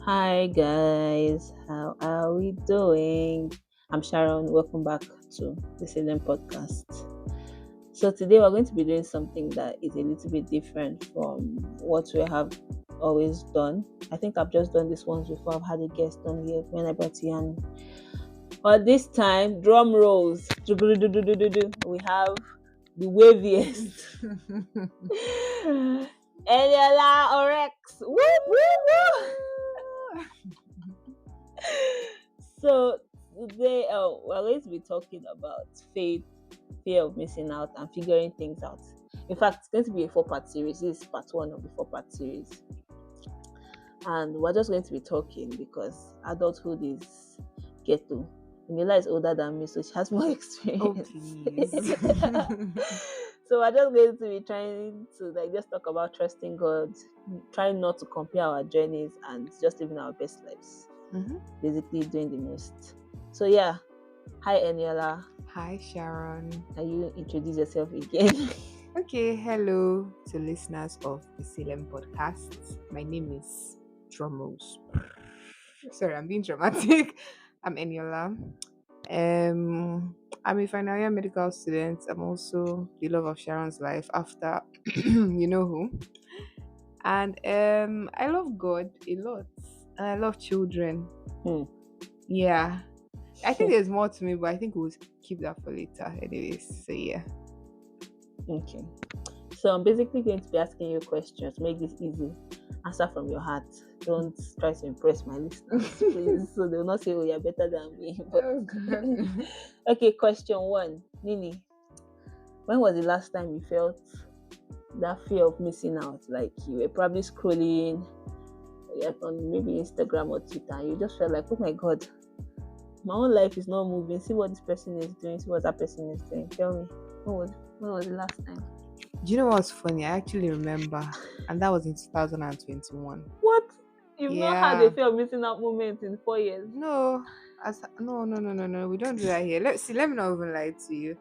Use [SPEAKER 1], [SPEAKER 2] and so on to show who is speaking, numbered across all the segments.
[SPEAKER 1] Hi guys, how are we doing? I'm Sharon. Welcome back to the Salem podcast. So today we're going to be doing something that is a little bit different from what we have always done. I think I've just done this once before. I've had a guest on here when I brought Ian. But this time, drum rolls. We have the waviest. Eniola Orex. Woo woo woo. So today we're going to be talking about faith, fear of missing out, and figuring things out. In fact, it's going to be a 4-part series. This is part one of the 4-part series, and we're just going to be talking because adulthood is ghetto. Mila is older than me, so she has more
[SPEAKER 2] Oh,
[SPEAKER 1] experience.
[SPEAKER 2] please.
[SPEAKER 1] So we're just going to be trying to just talk about trusting God, trying not to compare our journeys, and just living our best lives. Basically doing the most. So yeah, hi Eniola.
[SPEAKER 2] Hi, Sharon.
[SPEAKER 1] Can you introduce yourself again?
[SPEAKER 2] Okay, hello to listeners of the Salem podcast. My name is Drumrose. Sorry, I'm being dramatic. I'm Eniola. I'm a final year medical student. I'm also the love of Sharon's life after you know who. And I love God a lot. And I love children.
[SPEAKER 1] Hmm.
[SPEAKER 2] Yeah. I think there's more to me, but I think we'll keep that for later, anyways. So yeah.
[SPEAKER 1] Okay. So I'm basically going to be asking you questions. Make this easy. Answer from your heart. Don't try to impress my listeners, please. So they'll not say, "Oh, you're better than me." But
[SPEAKER 2] Oh god.
[SPEAKER 1] okay, question one, Nini. When was the last time you felt that fear of missing out? Like you were probably scrolling on maybe Instagram or Twitter, and you just felt like, "Oh my God, my own life is not moving. See what this person is doing. See what that person is doing. Tell me, when was the last time?"
[SPEAKER 2] Do you know what's funny? I actually remember, and that was in 2021.
[SPEAKER 1] What? You've not had a
[SPEAKER 2] Yeah.
[SPEAKER 1] fear of missing out moment in 4 years?
[SPEAKER 2] No, no. We don't do that here. Let's see. Let me not even lie to you.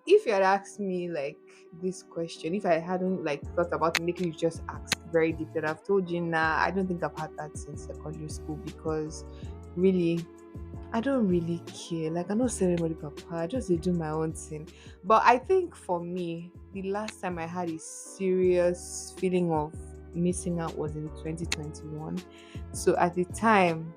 [SPEAKER 2] If you had asked me like this question, if I hadn't like thought about making you just ask very deeply, I've told you nah. I don't think I've had that since secondary school because really I don't really care. Like I don't say anybody papa. I just dey do my own thing. But I think for me, the last time I had a serious feeling of missing out was in 2021. So at the time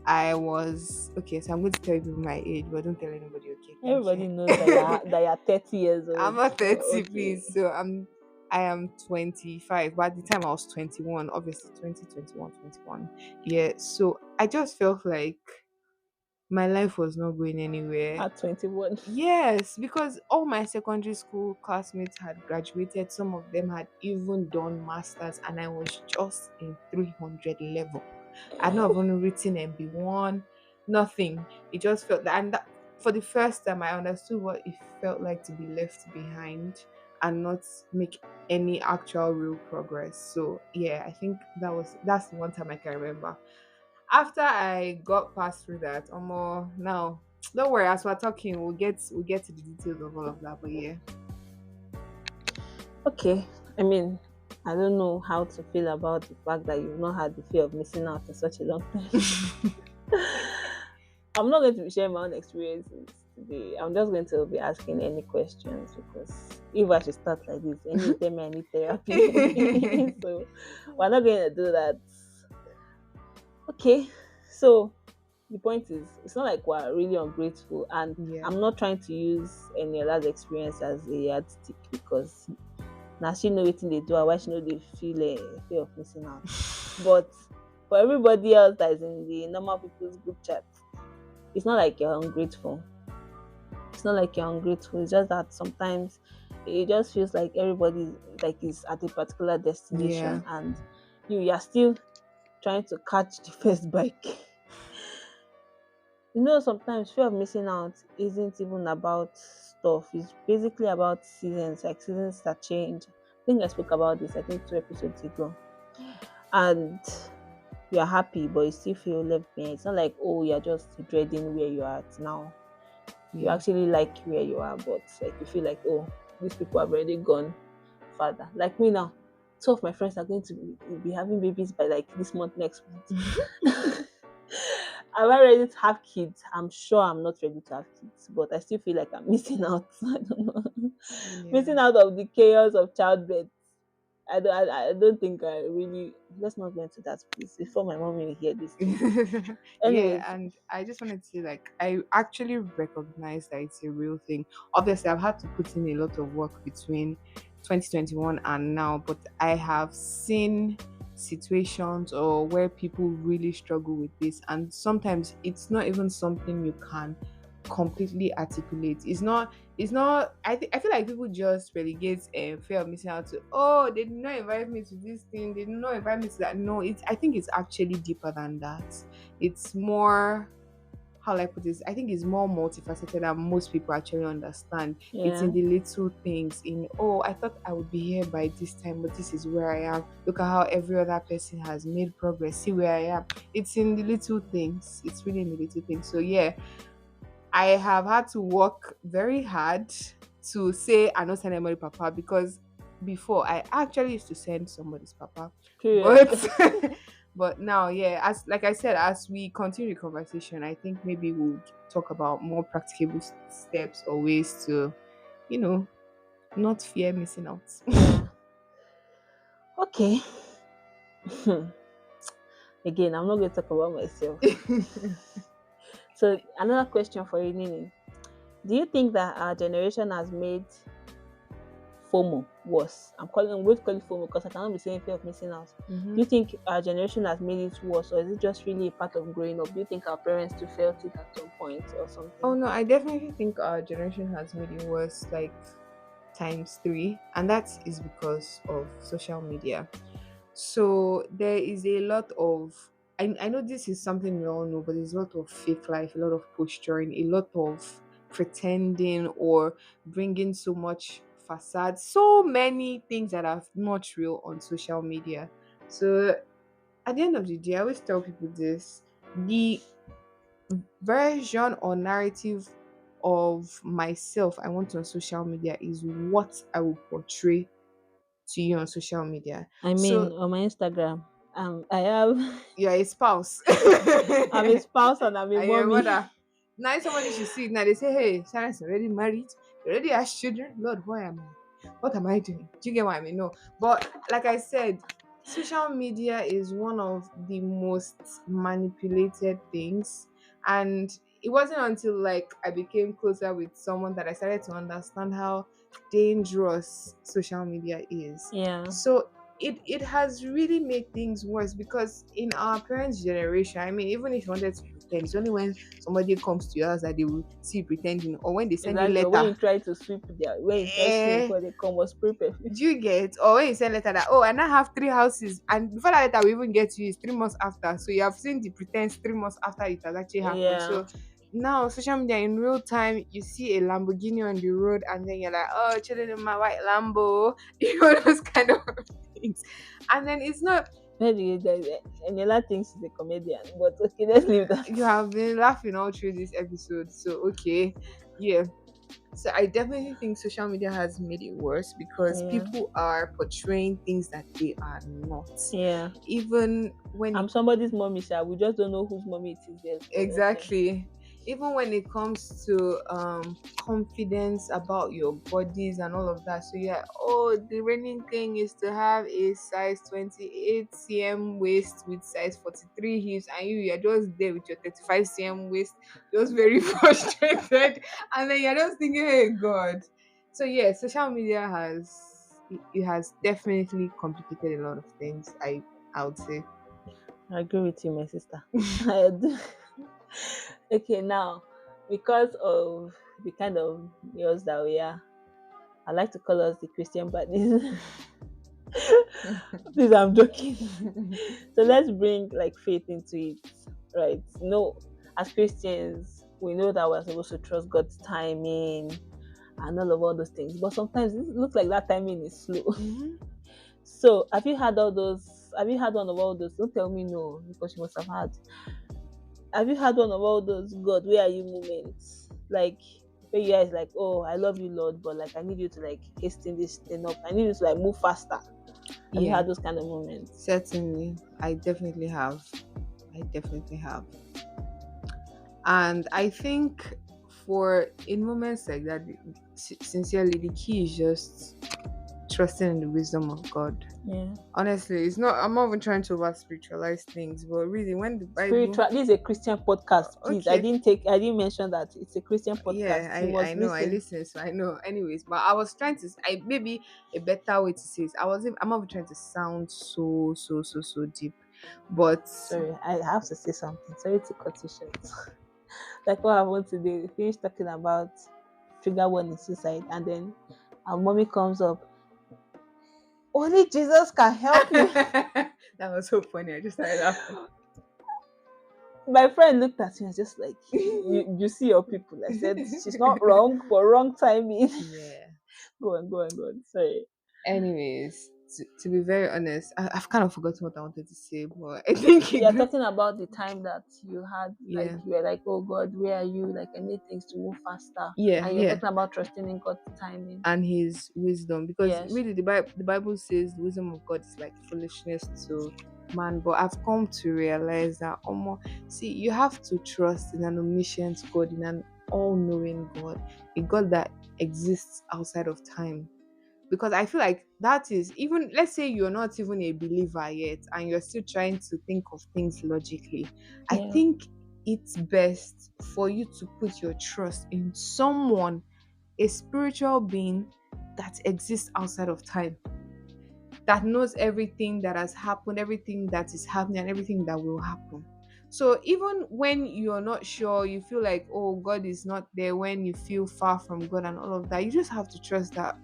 [SPEAKER 2] I was okay, so I'm going to tell you my age, but don't tell anybody, okay? Thank
[SPEAKER 1] Everybody knows that
[SPEAKER 2] you.
[SPEAKER 1] you're 30 years
[SPEAKER 2] I'm
[SPEAKER 1] old.
[SPEAKER 2] not
[SPEAKER 1] So
[SPEAKER 2] 30,
[SPEAKER 1] okay.
[SPEAKER 2] please. So I am 25, but at the time I was 21, obviously 2021, 21. Yeah, so I just felt like my life was not going anywhere.
[SPEAKER 1] At 21.
[SPEAKER 2] Yes, because all my secondary school classmates had graduated. Some of them had even done masters, and I was just in 300 level. I'd not even written MB1, nothing. It just felt that, and that, for the first time, I understood what it felt like to be left behind and not make any actual real progress. So yeah, I think that's the one time I can remember. After I got past through that, now don't worry, as we're talking, we'll get to the details of all of that. But yeah.
[SPEAKER 1] Okay. I mean, I don't know how to feel about the fact that you've not had the fear of missing out in such a long time. I'm not going to be sharing my own experiences today. I'm just going to be asking any questions because if I should start like this, any time I need therapy. So we're not going to do that. Okay. So the point is, it's not like we're really ungrateful, and
[SPEAKER 2] Yeah.
[SPEAKER 1] I'm not trying to use any other experience as a yardstick because now she know wetin they do and why she know they feel a fear of missing out. But for everybody else that is in the normal people's group chat, it's not like you're ungrateful. It's not like you're ungrateful. It's just that sometimes it just feels like everybody like is at a particular
[SPEAKER 2] Yeah.
[SPEAKER 1] destination, and you're still trying to catch the first bike. Sometimes fear of missing out isn't even about stuff. It's basically about seasons, like seasons that change. I think I spoke about this, I think 2 episodes ago. And you're happy, but you still feel left behind. It's not like, oh, you're just dreading where you're at now. You
[SPEAKER 2] Yeah.
[SPEAKER 1] actually like where you are, but like you feel like, oh, these people have already gone further. Like me now. two of my friends are going to be having babies by like this month, next month. Am I ready to have kids? I'm sure I'm not ready to have kids, but I still feel like I'm missing out. I don't know.
[SPEAKER 2] Yeah.
[SPEAKER 1] Missing out of the chaos of childbirth. I don't think I really. Let's not go into that, please, before my mom will hear this thing.
[SPEAKER 2] Yeah,
[SPEAKER 1] Anyways,
[SPEAKER 2] and I just wanted to say, like, I actually recognize that it's a real thing. Obviously, I've had to put in a lot of work between 2021 and now, but I have seen situations or where people really struggle with this, and sometimes it's not even something you can completely articulate. It's not I feel like people just relegate fear of missing out to, oh, they did not invite me to this thing, they did not invite me to that. No, it's I think it's actually deeper than that. It's more, how like put this, I think it's more multifaceted than most people actually understand. It's
[SPEAKER 1] yeah,
[SPEAKER 2] in the little things, in, oh, I thought I would be here by this time, but this is where I am. Look at how every other person has made progress. See where I am. It's in the little things. It's really in the little things. So yeah, I have had to work very hard to say I not send anybody papa, because before I actually used to send somebody's papa.
[SPEAKER 1] period.
[SPEAKER 2] But but now, yeah, as like I said, as we continue the conversation, I think maybe we'll talk about more practicable steps or ways to, you know, not fear missing out.
[SPEAKER 1] Yeah. Okay. Again, I'm not going to talk about myself. So another question for you, Nini. Do you think that our generation has made FOMO worse? I'm going to call it FOMO because I cannot be saying fear of missing out. Do
[SPEAKER 2] Hmm.
[SPEAKER 1] you think our generation has made it worse, or is it just really a part of growing up? Do you think our parents too felt it at some point or
[SPEAKER 2] Oh
[SPEAKER 1] something?
[SPEAKER 2] no, I definitely think our generation has made it worse, like times three, and that is because of social media. So there is a lot of, I know this is something we all know, but there's a lot of fake life, a lot of posturing, a lot of pretending or bringing so much facade, so many things that are not real on social media. So at the end of the day, I always tell people this: the version or narrative of myself I want on social media is what I will portray to you on social media.
[SPEAKER 1] I mean,
[SPEAKER 2] So
[SPEAKER 1] on my Instagram, I have,
[SPEAKER 2] you're a spouse.
[SPEAKER 1] I'm a spouse and I'm a
[SPEAKER 2] And your
[SPEAKER 1] mommy.
[SPEAKER 2] mother. Now somebody should see it. Now they say, hey, Sarah's already married. You already has children. Lord, why am I? What am I doing? Do you get what I mean? No. But like I said, social media is one of the most manipulated things. And it wasn't until like I became closer with someone that I started to understand how dangerous social media is.
[SPEAKER 1] Yeah,
[SPEAKER 2] So it has really made things worse, because in our parents' generation, I mean, even if you wanted to pretend, it's only when somebody comes to your house that they will see you pretending, or when they send you
[SPEAKER 1] exactly. Or when
[SPEAKER 2] letter.
[SPEAKER 1] you try to when you try to sweep
[SPEAKER 2] Eh,
[SPEAKER 1] before they come, or spray perfume.
[SPEAKER 2] do you get? Or when you send letter that, oh, I now have three houses, and before that letter we even get to you is 3 months after. So you have seen the pretense 3 months after it has actually happened.
[SPEAKER 1] Yeah,
[SPEAKER 2] So now social media in real time, you see a Lamborghini on the road, and then you're like, oh, chilling in my white Lambo, those kind of things. And then it's not,
[SPEAKER 1] maybe Eniola thinks she's a comedian, but okay, let's leave that.
[SPEAKER 2] you have been laughing all through this episode. So okay, yeah. So I definitely think social media has made it worse, because
[SPEAKER 1] Yeah,
[SPEAKER 2] people are portraying things that they are not.
[SPEAKER 1] yeah.
[SPEAKER 2] Even when it
[SPEAKER 1] I'm somebody's mommy, sha. We just don't know whose mommy it is yet. But okay.
[SPEAKER 2] exactly, even when it comes to confidence about your bodies and all of that. So yeah, oh, the reigning thing is to have a size 28 cm waist with size 43 hips, and you're just there with your 35 cm waist, just very frustrated, and then you're just thinking, hey god. So yeah, social media it has definitely complicated a lot of things, I would say.
[SPEAKER 1] I agree with you, my sister. I do. Okay, now, because of the kind of girls that we are, I like to call us the Christian baddies. Please, I'm joking. So let's bring like faith into it, right? As Christians, we know that we're supposed to trust God's timing and all those things. But sometimes it looks like that timing is slow.
[SPEAKER 2] Mhm.
[SPEAKER 1] So have you had all those? Have you had one of all those? Don't tell me no, because you must have had. Have you had one of all those God, where are you moments? Like where you guys like, oh, I love you, Lord, but like I need you to like hasten this thing up. I need you to like move faster. Have you
[SPEAKER 2] Yeah,
[SPEAKER 1] had those kind of moments?
[SPEAKER 2] certainly. I definitely have. I definitely have. And I think for in moments like that, sincerely, the key is just trusting in the wisdom of God.
[SPEAKER 1] Yeah.
[SPEAKER 2] Honestly, it's not. I'm not even trying to over spiritualize things, but really, when the Bible,
[SPEAKER 1] Spiritual. This is a Christian podcast, please.
[SPEAKER 2] okay,
[SPEAKER 1] I didn't mention that it's a Christian
[SPEAKER 2] yeah,
[SPEAKER 1] podcast. You
[SPEAKER 2] I
[SPEAKER 1] must
[SPEAKER 2] know, I
[SPEAKER 1] listen.
[SPEAKER 2] listen, so I know. Anyways, but I was trying to, I maybe a better way to say it. I'm not even trying to sound so deep, but
[SPEAKER 1] Sorry, I have to say something. Sorry to cut you short. Like what happened today. We finished talking about trigger warning suicide, and then our mommy comes up. Only Jesus can help you.
[SPEAKER 2] that was so funny. I just started laughing.
[SPEAKER 1] My friend looked at me and just like, you see your people. I said, she's not wrong, but wrong timing.
[SPEAKER 2] Yeah.
[SPEAKER 1] Go on. Sorry.
[SPEAKER 2] Anyways, to be very honest, I've kind of forgotten what I wanted to say, but I think
[SPEAKER 1] You're talking about the time that you had, like,
[SPEAKER 2] yeah,
[SPEAKER 1] you were like, oh God, where are you? Like, I need things to move faster.
[SPEAKER 2] yeah,
[SPEAKER 1] And you're
[SPEAKER 2] yeah.
[SPEAKER 1] talking about trusting in God's timing.
[SPEAKER 2] And his wisdom, because
[SPEAKER 1] Yes.
[SPEAKER 2] really the Bible says the wisdom of God is like foolishness to man. But I've come to realize that see, you have to trust in an omniscient God, in an all-knowing God, a God that exists outside of time. Because I feel like that is, even let's say you're not even a believer yet and you're still trying to think of things logically, I
[SPEAKER 1] Yeah.
[SPEAKER 2] think it's best for you to put your trust in someone, a spiritual being that exists outside of time, that knows everything that has happened, everything that is happening, and everything that will happen. So even when you're not sure, you feel like, oh, God is not there, when you feel far from God and all of that, you just have to trust that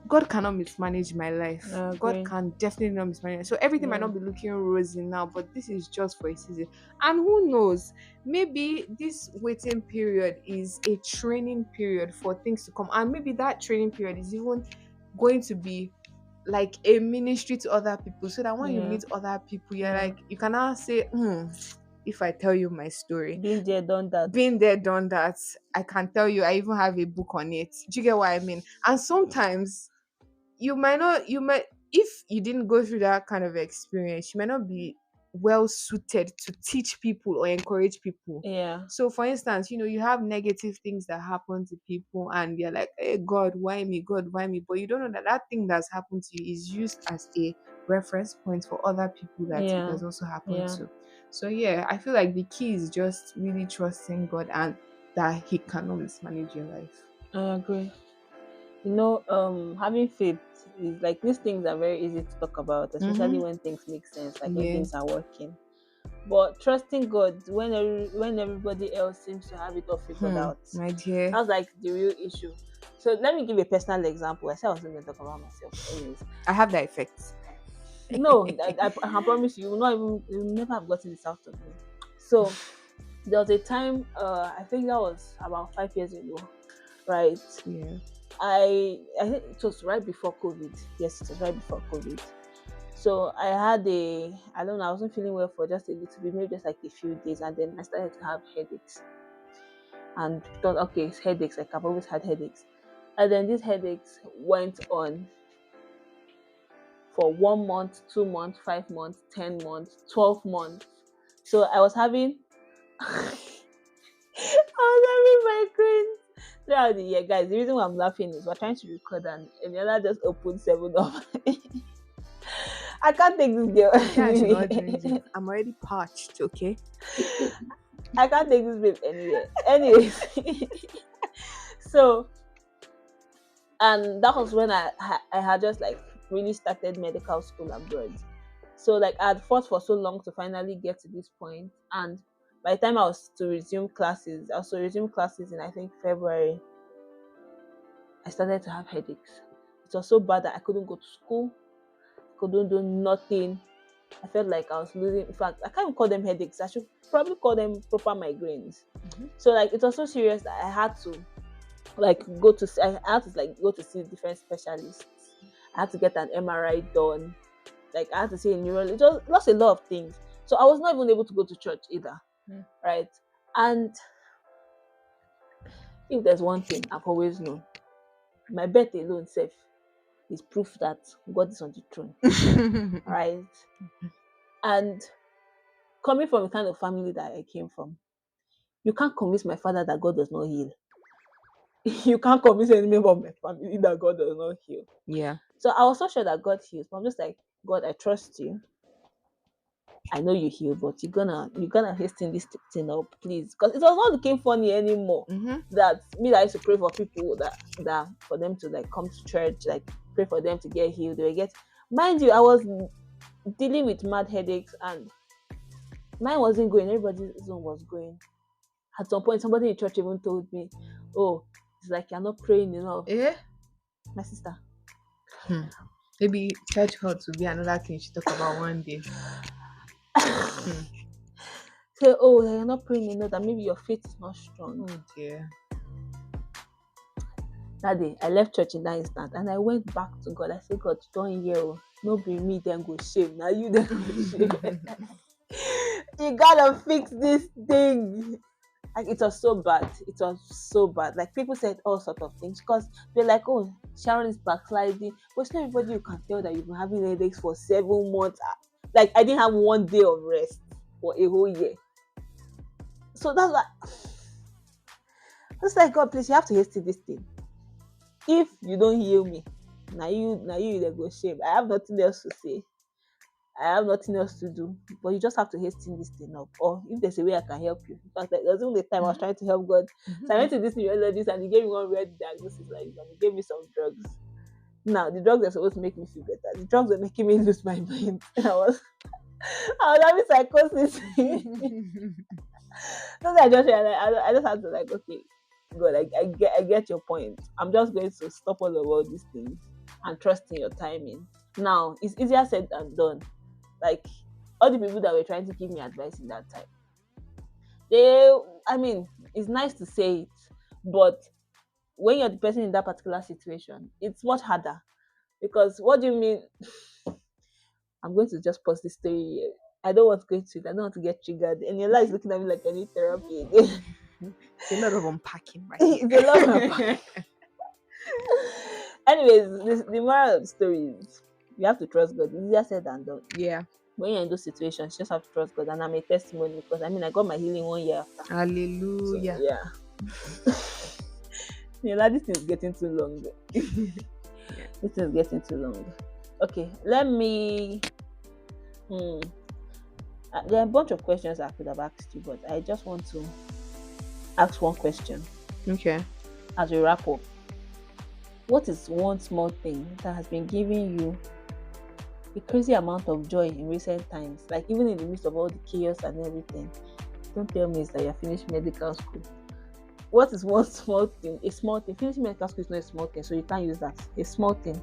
[SPEAKER 2] God cannot mismanage my life.
[SPEAKER 1] I
[SPEAKER 2] God
[SPEAKER 1] agree.
[SPEAKER 2] can definitely not mismanage. So everything might
[SPEAKER 1] Yeah.
[SPEAKER 2] not be looking rosy now, but this is just for a season. And who knows? Maybe this waiting period is a training period for things to come. And maybe that training period is even going to be like a ministry to other people. So that when you
[SPEAKER 1] Yeah.
[SPEAKER 2] meet other people, you're
[SPEAKER 1] Yeah.
[SPEAKER 2] like, you can now say, if I tell you my story,
[SPEAKER 1] Been there, done that.
[SPEAKER 2] been there, done that. I can tell you, I even have a book on it. Do you get what I mean? And sometimes you might not, you might, if you didn't go through that kind of experience, you might not be well suited to teach people or encourage people.
[SPEAKER 1] Yeah.
[SPEAKER 2] So for instance, you have negative things that happen to people and you're like, hey, God, why me? God, why me? But you don't know that that thing that's happened to you is used as a reference point for other people that it
[SPEAKER 1] Yeah.
[SPEAKER 2] has also happened
[SPEAKER 1] Yeah.
[SPEAKER 2] to. So yeah, I feel like the key is just really trusting God and that He cannot mismanage your life.
[SPEAKER 1] I agree. Having faith is like, these things are very easy to talk about, especially
[SPEAKER 2] Mm-hmm.
[SPEAKER 1] when things make sense, like when
[SPEAKER 2] Yeah.
[SPEAKER 1] things are working. But trusting God when everybody else seems to have it all figured out,
[SPEAKER 2] My dear.
[SPEAKER 1] that's like the real issue. So let me give a personal example. I said I was going to talk about myself, but anyways.
[SPEAKER 2] I have that effect.
[SPEAKER 1] No, I promise you, you will never have gotten this out of me. So there was a time, I think that was about 5 years ago, right?
[SPEAKER 2] Yeah.
[SPEAKER 1] I think it was right before COVID. Yes, it was right before COVID. So I don't know, I wasn't feeling well for just a little bit, maybe just like a few days, and then I started to have headaches. And thought, okay, it's headaches. Like, I've always had headaches. And then these headaches went on for 1 month, 2 months, 5 months, 10 months, 12 months. So I was having I was having migraines throughout the year, guys. The reason why I'm laughing is we're trying to record and Eniola just opened 7 up. I can't take this girl
[SPEAKER 2] Yeah, I should not drink it.
[SPEAKER 1] anyway.
[SPEAKER 2] I'm already parched, okay?
[SPEAKER 1] I can't take this babe anywhere. Anyways, so, and that was when I had just like really started medical school abroad. So like I had fought for so long to finally get to this point, and by the time I was to resume classes in, I think, February. I started to have headaches. It was so bad that I couldn't go to school, couldn't do nothing. I felt like I was losing. In fact, I can't even call them headaches. I should probably call them proper migraines.
[SPEAKER 2] Mhm.
[SPEAKER 1] So like it was so serious that I had to like I had to like go to see different specialists. I had to get an MRI done. Like I had to see a neurologist. It was lost a lot of things. So I was not even able to go to church either.
[SPEAKER 2] Mm.
[SPEAKER 1] Right. And if there's one thing I've always known, my birth alone safe is proof that God is on the throne, right? And coming from the kind of family that I came from, you can't convince my father that God does not heal. You can't convince any member of my family that God does not heal.
[SPEAKER 2] Yeah.
[SPEAKER 1] So I was so sure that God heals, but I'm just like, God, I trust you. I know you heal, but you're gonna hasten this thing up, please, because it was not looking funny anymore.
[SPEAKER 2] Mm-hmm.
[SPEAKER 1] That me that I used to pray for people that for them to like come to church, like pray for them to get healed. They will get, mind you, I was dealing with mad headaches and mine wasn't going. Everybody's own was going. At some point, somebody in church even told me, "Oh, it's like you're not praying enough."
[SPEAKER 2] Yeah.
[SPEAKER 1] My sister.
[SPEAKER 2] Hmm. Maybe church hurt will be another thing you should talk about one day. Hmm.
[SPEAKER 1] Say, "Oh, you're not praying enough. That maybe your faith is not strong."
[SPEAKER 2] Oh dear.
[SPEAKER 1] That day, I left church in that instant and I went back to God. I said, God, don't hear. No be me, then go shame. Now you then go shame. You gotta fix this thing. Like it was so bad. It was so bad. Like people said all sort of things because they're like, oh, Sharon is backsliding. But it's not everybody you can tell that you've been having headaches for 7 months. Like I didn't have one day of rest for a whole year. So that's like, it's like, God, please, you have to hasten this thing. If you don't heal me, now you they go shame. I have nothing else to say. I have nothing else to do. But you just have to hasten this thing up. Or if there's a way I can help you. In fact, like, there was even the time I was trying to help God. So I went to this neurologist and he gave me one weird diagnosis like this, and he gave me some drugs. Now the drugs are supposed to make me feel better. The drugs were making me lose my mind. I was having psychosis. So I just realized, I just had to like, okay, God, I get your point. I'm just going to stop all these things and trust in your timing. Now it's easier said than done. Like all the people that were trying to give me advice in that time, they, I mean, it's nice to say it, but when you're the person in that particular situation, it's much harder because what do you mean? I'm going to just pause this story here. I don't want to go into it. I don't want to get triggered. And your life is looking at me like I need therapy again.
[SPEAKER 2] It's a lot of unpacking right
[SPEAKER 1] It's a lot of
[SPEAKER 2] here.
[SPEAKER 1] Anyways, the moral of the story is you have to trust God. It's easier said than done.
[SPEAKER 2] Yeah.
[SPEAKER 1] When you're in those situations, you just have to trust God. And I'm a testimony because I mean I got my healing 1 year after. So
[SPEAKER 2] Hallelujah.
[SPEAKER 1] yeah. Yeah, this is getting too long. This is getting too long. Okay, let me there are a bunch of questions I could have asked you, but I just want to ask one question
[SPEAKER 2] Okay.
[SPEAKER 1] as we wrap up. What is one small thing that has been giving you a crazy amount of joy in recent times? Like even in the midst of all the chaos and everything. Don't tell me it's that you're finished medical school. What is one small thing? A small thing. Finishing medical school is not a small thing, so you can't use that. A small thing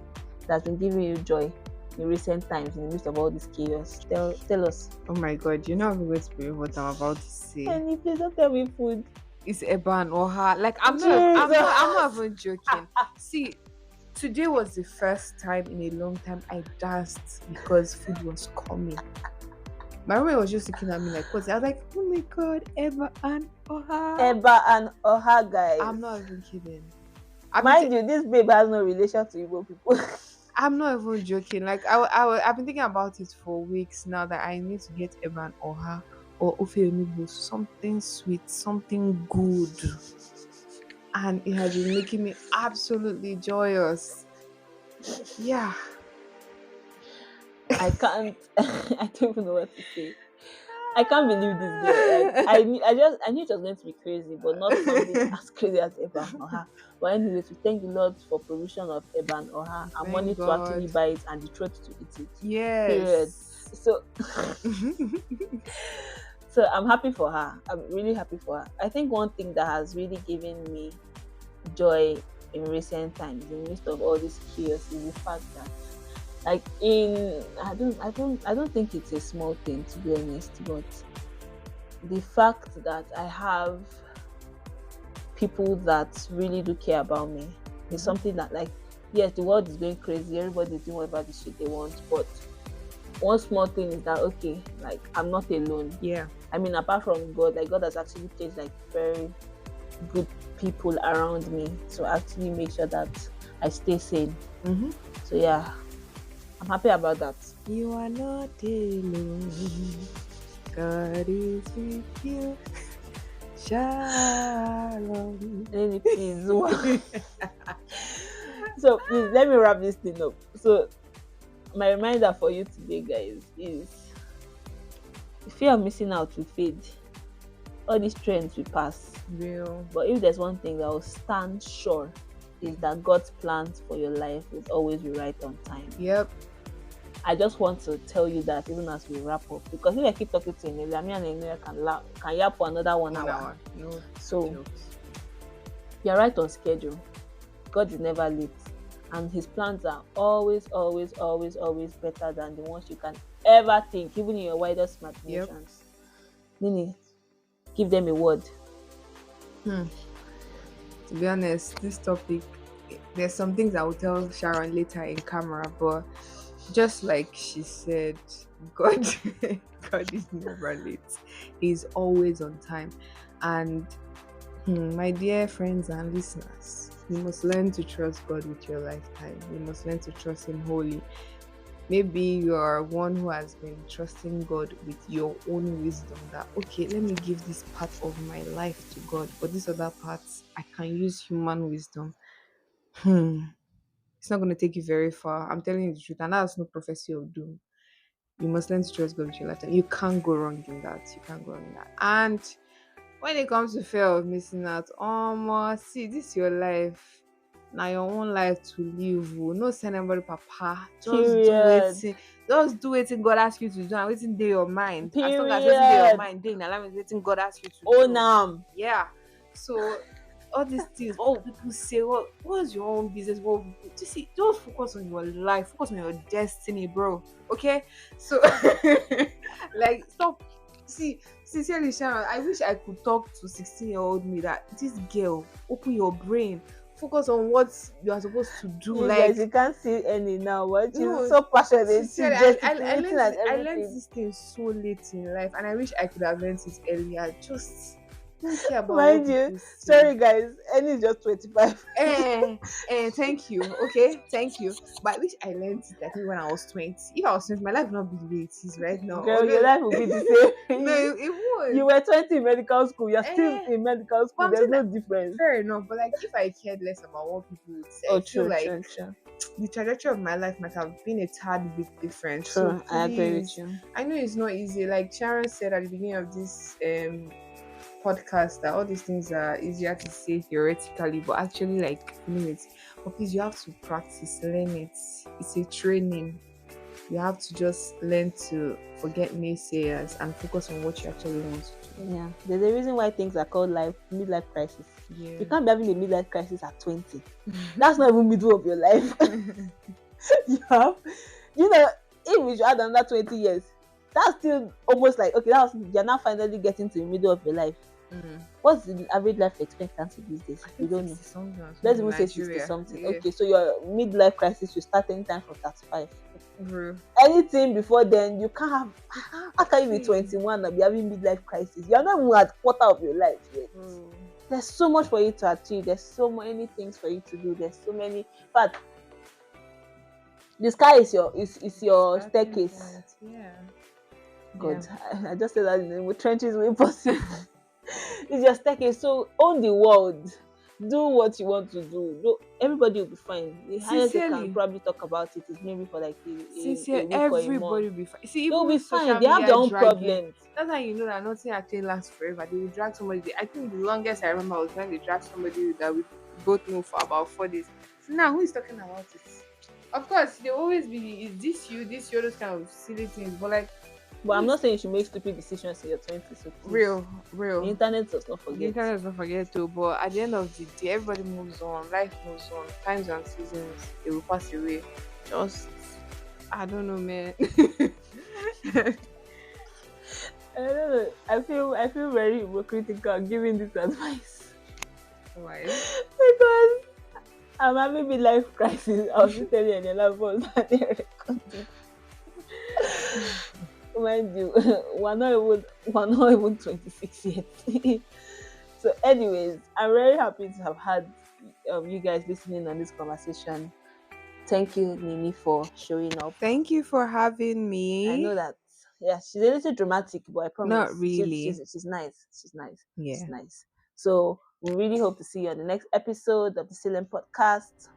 [SPEAKER 1] that's been giving you joy in recent times in the midst of all this chaos. Tell us.
[SPEAKER 2] Oh my god, you're not going to believe what I'm about to say.
[SPEAKER 1] And if you don't tell me food.
[SPEAKER 2] It's Eban or her. Like I'm
[SPEAKER 1] Jesus.
[SPEAKER 2] not even joking. See, today was the first time in a long time I danced because food was coming. My roommate was just looking at me like, what's it? I was like, oh my god, Eba and Oha.
[SPEAKER 1] Eba and Oha, guys.
[SPEAKER 2] I'm not even kidding.
[SPEAKER 1] Mind you, this babe has no relation to Igbo people.
[SPEAKER 2] I'm not even joking. Like I've been thinking about it for weeks now that I need to get Eba and Oha or Ofe Onugbu, something sweet, something good. And it has been making me absolutely joyous. Yeah.
[SPEAKER 1] I can't. I don't even know what to say. I can't believe this girl. Like I knew it was going to be crazy, but not something as crazy as Eban Oha. But anyways, we thank the Lord for provision of Eban Oha and money to actually buy it and the throat to eat it.
[SPEAKER 2] Yes.
[SPEAKER 1] Period. So, so I'm happy for her. I'm really happy for her. I think one thing that has really given me joy in recent times, in the midst of all this chaos, is the fact that, like, I don't think it's a small thing, to be honest, but the fact that I have people that really do care about me is something that, like, yes, the world is going crazy, everybody's doing whatever the shit they want, but one small thing is that, okay, like, I'm not alone.
[SPEAKER 2] Yeah.
[SPEAKER 1] I mean, apart from God, like, God has actually placed like very good people around me to actually make sure that I stay sane. So yeah, I'm happy about that.
[SPEAKER 2] You are not alone. God is with you. Shalom.
[SPEAKER 1] Lady, please. So please let me wrap this thing up. So my reminder for you today, guys, is the fear of missing out will fade. All these trends will pass.
[SPEAKER 2] Real.
[SPEAKER 1] But if there's one thing that will stand sure, is that God's plans for your life will always be right on time.
[SPEAKER 2] Yep.
[SPEAKER 1] I just want to tell you that even as we wrap up, because if I keep talking to Eniola, me and Eniola can yap for another 1 hour.
[SPEAKER 2] No
[SPEAKER 1] So
[SPEAKER 2] jokes.
[SPEAKER 1] you're right on schedule. God is never late, and His plans are always, always, always, always better than the ones you can ever think, even in your widest
[SPEAKER 2] Yep.
[SPEAKER 1] imaginations. Nini, give them a word.
[SPEAKER 2] Hmm. To be honest, this topic, there's some things I will tell Sharon later in camera, but just like she said, God, God is never late. He's always on time. And my dear friends and listeners, you must learn to trust God with your lifetime. You must learn to trust Him wholly. Maybe you are one who has been trusting God with your own wisdom that, okay, let me give this part of my life to God, but this other parts, I can use human wisdom. Hmm. It's not going to take you very far. I'm telling you the truth, and that's no prophecy of doom. You must learn to trust God with your lifetime. You can't go wrong in that. You can't go wrong in that. And when it comes to fear of missing out, see, this is your life. Now your own life to live. Oh. No send anybody, papa.
[SPEAKER 1] Period.
[SPEAKER 2] Just do it. God ask you to do, and waiting day your mind. As long as waiting day your
[SPEAKER 1] Period.
[SPEAKER 2] mind, then allow me waiting God ask you to
[SPEAKER 1] Oh,
[SPEAKER 2] do.
[SPEAKER 1] nam.
[SPEAKER 2] Yeah. So all these things, oh, people say, what's your own business? Well, you see, just focus on your life, focus on your destiny, bro. Okay? So like stop. See, sincerely, Sharon, I wish I could talk to 16-year-old me that this girl, open your brain, focus on what you are supposed to do.
[SPEAKER 1] You
[SPEAKER 2] Like,
[SPEAKER 1] guys, you can't see any now, but she's
[SPEAKER 2] no,
[SPEAKER 1] so passionate, she's
[SPEAKER 2] sincerely,
[SPEAKER 1] gesticulating and
[SPEAKER 2] I learned
[SPEAKER 1] everything.
[SPEAKER 2] this thing so late in life, and I wish I could have learned it earlier. Just don't care about what
[SPEAKER 1] Mind you,
[SPEAKER 2] people say.
[SPEAKER 1] sorry guys, Annie is just 25.
[SPEAKER 2] Thank you. Okay, thank you. But I wish I learned it like when I was 20. If I was 20, my life would not be the way it is right now.
[SPEAKER 1] Girl, your
[SPEAKER 2] Although,
[SPEAKER 1] life will be the same.
[SPEAKER 2] no, it
[SPEAKER 1] You
[SPEAKER 2] would.
[SPEAKER 1] were 20 in medical school, you're still
[SPEAKER 2] Eh,
[SPEAKER 1] in medical
[SPEAKER 2] but
[SPEAKER 1] school,
[SPEAKER 2] I'm
[SPEAKER 1] there's
[SPEAKER 2] saying
[SPEAKER 1] no
[SPEAKER 2] that
[SPEAKER 1] difference.
[SPEAKER 2] fair enough. But like, if I cared less about what people would say,
[SPEAKER 1] Oh,
[SPEAKER 2] I feel
[SPEAKER 1] true,
[SPEAKER 2] like
[SPEAKER 1] true, true.
[SPEAKER 2] the trajectory of my life might have been a tad bit different. So
[SPEAKER 1] True, I agree with
[SPEAKER 2] please,
[SPEAKER 1] you.
[SPEAKER 2] I know it's not easy. Like Sharon said at the beginning of this podcast, that all these things are easier to say theoretically, but actually like feeling it. But please, you have to practice, learn it. It's a training. You have to just learn to forget naysayers and focus on what you actually want to do.
[SPEAKER 1] Yeah, there's a reason why things are called midlife crisis.
[SPEAKER 2] Yeah.
[SPEAKER 1] You can't be having a midlife crisis at 20. That's not even middle of your life. You have, you know, if we should add another 20 years, that's still almost like, okay, you're now finally getting to the middle of your life.
[SPEAKER 2] Mm.
[SPEAKER 1] What's the average life expectancy these days?
[SPEAKER 2] I
[SPEAKER 1] We
[SPEAKER 2] think
[SPEAKER 1] don't know.
[SPEAKER 2] 60 something or
[SPEAKER 1] Let's
[SPEAKER 2] something in
[SPEAKER 1] even say 60
[SPEAKER 2] Nigeria.
[SPEAKER 1] something.
[SPEAKER 2] Yeah.
[SPEAKER 1] Okay, so your midlife crisis should start anytime from 35.
[SPEAKER 2] Bro.
[SPEAKER 1] Anything before then, you can't have. How can you be
[SPEAKER 2] See.
[SPEAKER 1] 21 and be having midlife crisis? You're not even at quarter of your life yet.
[SPEAKER 2] Bro.
[SPEAKER 1] There's so much for you to achieve. There's so many things for you to do. There's so many. But the sky is your
[SPEAKER 2] Starting
[SPEAKER 1] staircase.
[SPEAKER 2] point. Yeah. Yeah.
[SPEAKER 1] God, I just said that in the trenches way possible. It's your staircase. So own the world. Do what you want to do. Everybody will be fine. The highest they can
[SPEAKER 2] Sincerely.
[SPEAKER 1] probably talk about it is maybe for like a
[SPEAKER 2] Sincere,
[SPEAKER 1] week or a month.
[SPEAKER 2] everybody be fine. See,
[SPEAKER 1] They'll be
[SPEAKER 2] even
[SPEAKER 1] fine.
[SPEAKER 2] social
[SPEAKER 1] They have
[SPEAKER 2] media
[SPEAKER 1] their own
[SPEAKER 2] dragging.
[SPEAKER 1] problems.
[SPEAKER 2] That's how you know that nothing actually lasts forever. They will drag somebody. I think the longest I remember was when they dragged somebody that we both know for about 4 days. So now who is talking about it? Of course, there will always be is this you, those kind of silly things. But like,
[SPEAKER 1] But
[SPEAKER 2] who
[SPEAKER 1] I'm not
[SPEAKER 2] is
[SPEAKER 1] saying you should make stupid decisions in your 20s. So please,
[SPEAKER 2] real,
[SPEAKER 1] the
[SPEAKER 2] real?
[SPEAKER 1] internet does not
[SPEAKER 2] The
[SPEAKER 1] forget.
[SPEAKER 2] internet does not forget to. But at the end of the day, everybody moves on. Life moves on. Times and seasons they will pass away. Just I don't know, man.
[SPEAKER 1] I don't know. I feel very hypocritical giving this advice
[SPEAKER 2] Why?
[SPEAKER 1] because I'm having midlife crisis. I was just telling Eniola voice that they recording. Mind you, we're not even 26 yet. So, anyways, I'm very happy to have had you guys listening on this conversation. Thank you, Nini, for showing up.
[SPEAKER 2] Thank you for having
[SPEAKER 1] I know
[SPEAKER 2] me.
[SPEAKER 1] that, yeah, she's a little dramatic, but I
[SPEAKER 2] Not
[SPEAKER 1] promise
[SPEAKER 2] really.
[SPEAKER 1] she's nice. She's nice. She's
[SPEAKER 2] Yeah.
[SPEAKER 1] nice. So we really hope to see you on the next episode of the Ceiling Podcast.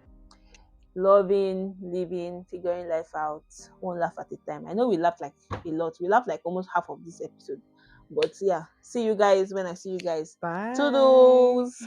[SPEAKER 1] Loving, living, figuring life out, one laugh at a time. I know we laughed like a lot. We laughed like almost half of this episode. But yeah, see you guys when I see you guys.
[SPEAKER 2] Bye.
[SPEAKER 1] Toodles!